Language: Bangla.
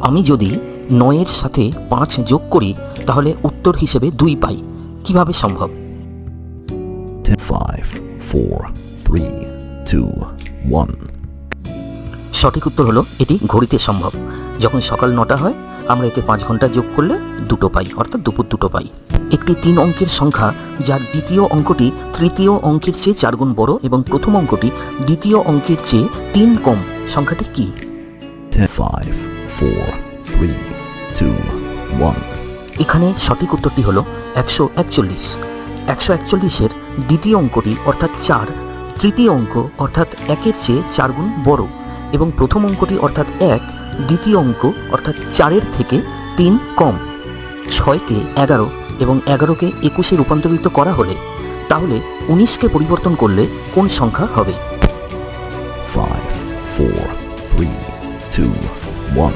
আমি যদি 9-এর সাথে 5 যোগ করি তাহলে উত্তর হিসেবে 2 পাই। কিভাবে সম্ভব? 5, 4, 3, 2, 1. সঠিক উত্তর হলো এটি ঘড়িতে সম্ভব। যখন সকাল 9টা হয় আমরা এতে 5 ঘন্টা যোগ করলে 2 পাই, অর্থাৎ দুপুর 2 পাই। একটি 3 অঙ্কের সংখ্যা যার দ্বিতীয় অঙ্কটি তৃতীয় অঙ্কের চেয়ে 4 গুণ বড় এবং প্রথম অঙ্কটি দ্বিতীয় অঙ্কের চেয়ে 3 কম, সংখ্যাটি কি? 5, 4, 3, 2, 1. এখানে সঠিক উত্তরটি হলো 141। 141-এর দ্বিতীয় অঙ্কটি অর্থাৎ 4 তৃতীয় অঙ্ক অর্থাৎ 1-এর চেয়ে 4 গুণ বড় এবং প্রথম অঙ্কটি অর্থাৎ 1 দ্বিতীয় অঙ্ক অর্থাৎ 4-এর থেকে 3 কম। 6কে 11 এবং 11কে 21-এ রূপান্তরিত করা হলে তাহলে 19কে পরিবর্তন করলে কোন সংখ্যা হবে? 5, 4, 3, 2, 1.